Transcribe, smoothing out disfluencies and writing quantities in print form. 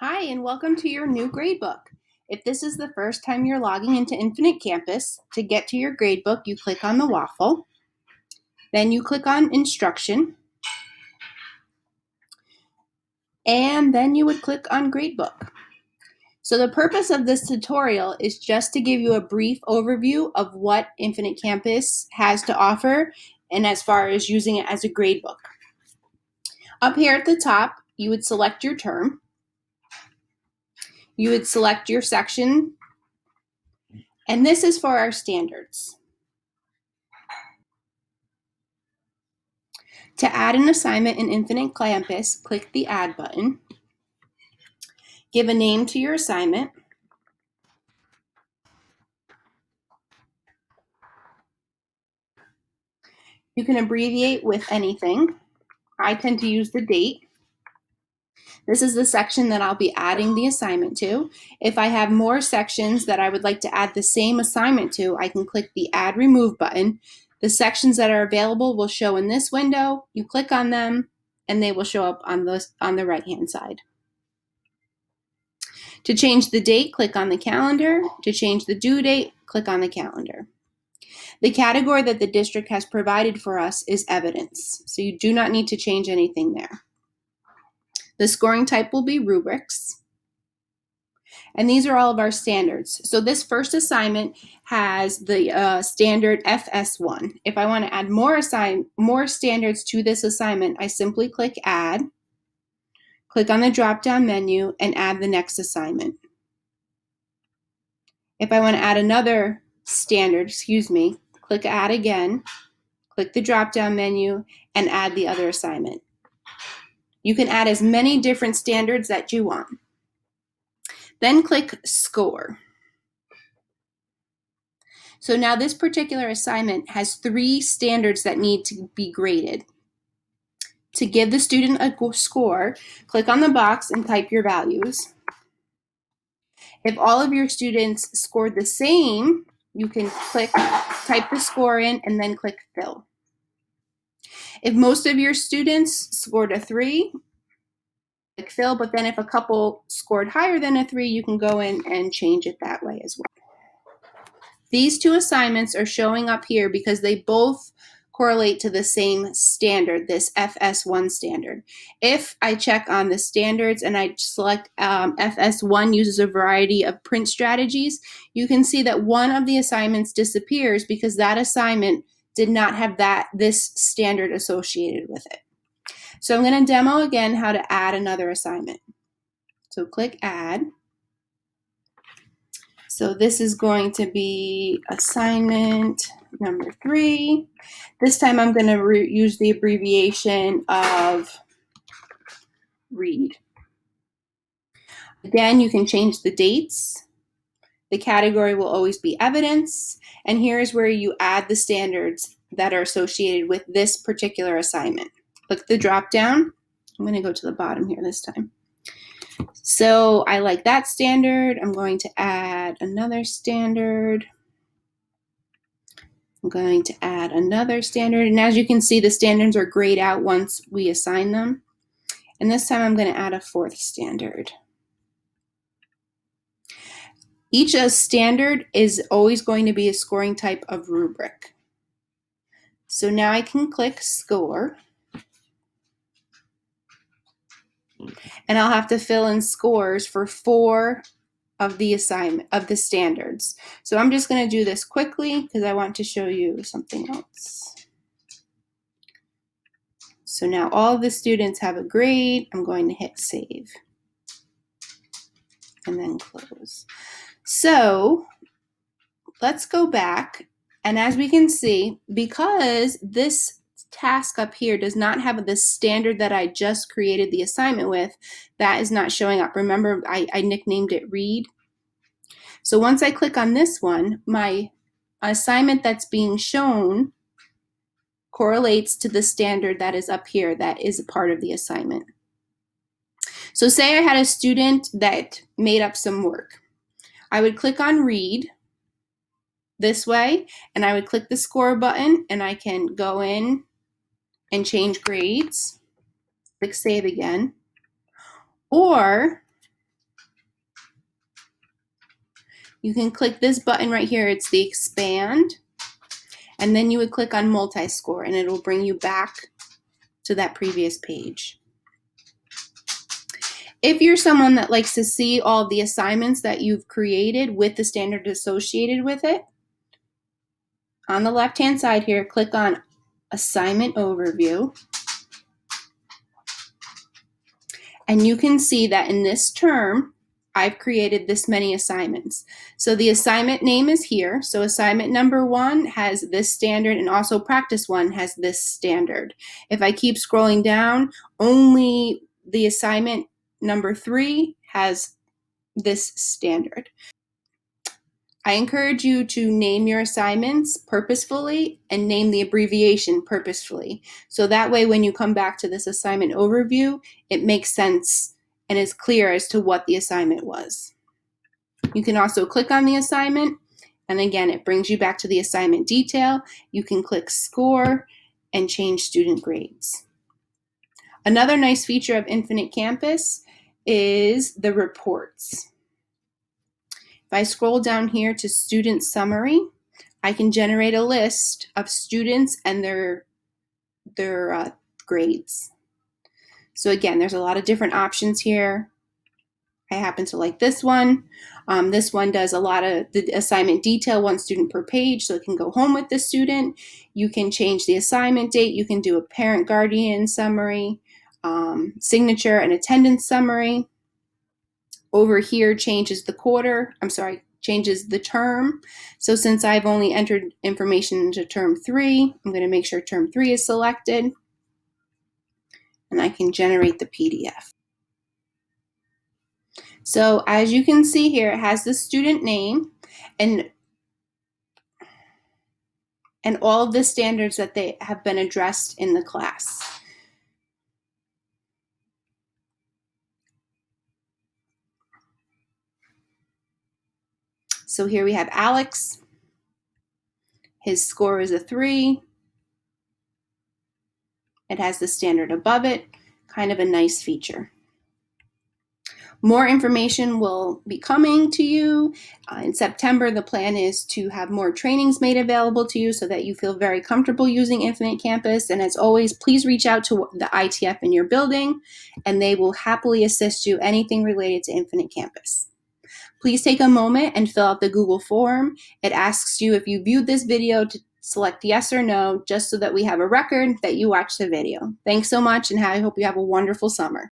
Hi, and welcome to your new gradebook. If this is the first time you're logging into Infinite Campus, to get to your gradebook, you click on the waffle, then you click on Instruction, and then you would click on Gradebook. So the purpose of this tutorial is just to give you a brief overview of what Infinite Campus has to offer, and as far as using it as a gradebook. Up here at the top, you would select your term. You would select your section, and this is for our standards. To add an assignment in Infinite Campus, click the Add button. Give a name to your assignment. You can abbreviate with anything. I tend to use the date. This is the section that I'll be adding the assignment to. If I have more sections that I would like to add the same assignment to, I can click the Add Remove button. The sections that are available will show in this window. You click on them, and they will show up on the right-hand side. To change the date, click on the calendar. To change the due date, click on the calendar. The category that the district has provided for us is evidence, so you do not need to change anything there. The scoring type will be rubrics. And these are all of our standards. So this first assignment has the standard FS1. If I want to add more standards to this assignment, I simply click Add, click on the drop-down menu, and add the next assignment. If I want to add another standard, click Add again, click the drop-down menu, and add the other assignment. You can add as many different standards that you want. Then click Score. So now this particular assignment has 3 standards that need to be graded. To give the student a score, click on the box and type your values. If all of your students scored the same, you can type the score in, and then click Fill. If most of your students scored a 3, click Fill, but then if a couple scored higher than a 3, you can go in and change it that way as well. These 2 assignments are showing up here because they both correlate to the same standard, this FS1 standard. If I check on the standards and I select FS1 uses a variety of print strategies, you can see that one of the assignments disappears because that assignment did not have this standard associated with it. So I'm going to demo again how to add another assignment. So click Add. So this is going to be assignment number 3. This time I'm going to use the abbreviation of READ. Again, you can change the dates. The category will always be evidence. And here's where you add the standards that are associated with this particular assignment. Click the drop down. I'm going to go to the bottom here this time. So I like that standard. I'm going to add another standard. I'm going to add another standard. And as you can see, the standards are grayed out once we assign them. And this time I'm going to add a 4th standard. Each standard is always going to be a scoring type of rubric. So now I can click Score. And I'll have to fill in scores for 4 of the standards. So I'm just going to do this quickly because I want to show you something else. So now all of the students have a grade. I'm going to hit Save and then close. So let's go back, and as we can see, because this task up here does not have the standard that I just created the assignment with, that is not showing up. Remember, I nicknamed it Read. So once I click on this one, my assignment that's being shown correlates to the standard that is up here that is a part of the assignment. So say I had a student that made up some work. I would click on Read this way, and I would click the Score button, and I can go in and change grades. Click Save again. Or You can click this button right here. It's the expand. And then you would click on multi-score and it will bring you back to that previous page. If you're someone that likes to see all the assignments that you've created with the standard associated with it, on the left-hand side here, click on Assignment Overview. And you can see that in this term, I've created this many assignments. So the assignment name is here. So assignment number 1 has this standard, and also practice 1 has this standard. If I keep scrolling down, only the assignment number 3 has this standard. I encourage you to name your assignments purposefully and name the abbreviation purposefully. So that way when you come back to this assignment overview, it makes sense and is clear as to what the assignment was. You can also click on the assignment, and again, it brings you back to the assignment detail. You can click Score and change student grades. Another nice feature of Infinite Campus is the reports. If I scroll down here to Student Summary, I can generate a list of students and their grades. So again, there's a lot of different options here. I happen to like this one. This one does a lot of the assignment detail, 1 student per page, so it can go home with the student. You can change the assignment date. You can do a parent guardian summary, signature and attendance summary. Over here changes the changes the term. So since I've only entered information into term 3, I'm going to make sure term 3 is selected, and I can generate the PDF. So as you can see here, it has the student name and all of the standards that they have been addressed in the class. So here we have Alex. His score is a 3. It has the standard above it, kind of a nice feature. More information will be coming to you. In September, the plan is to have more trainings made available to you so that you feel very comfortable using Infinite Campus. And as always, please reach out to the ITF in your building, and they will happily assist you anything related to Infinite Campus. Please take a moment and fill out the Google form. It asks you if you viewed this video to select yes or no, just so that we have a record that you watched the video. Thanks so much, and I hope you have a wonderful summer.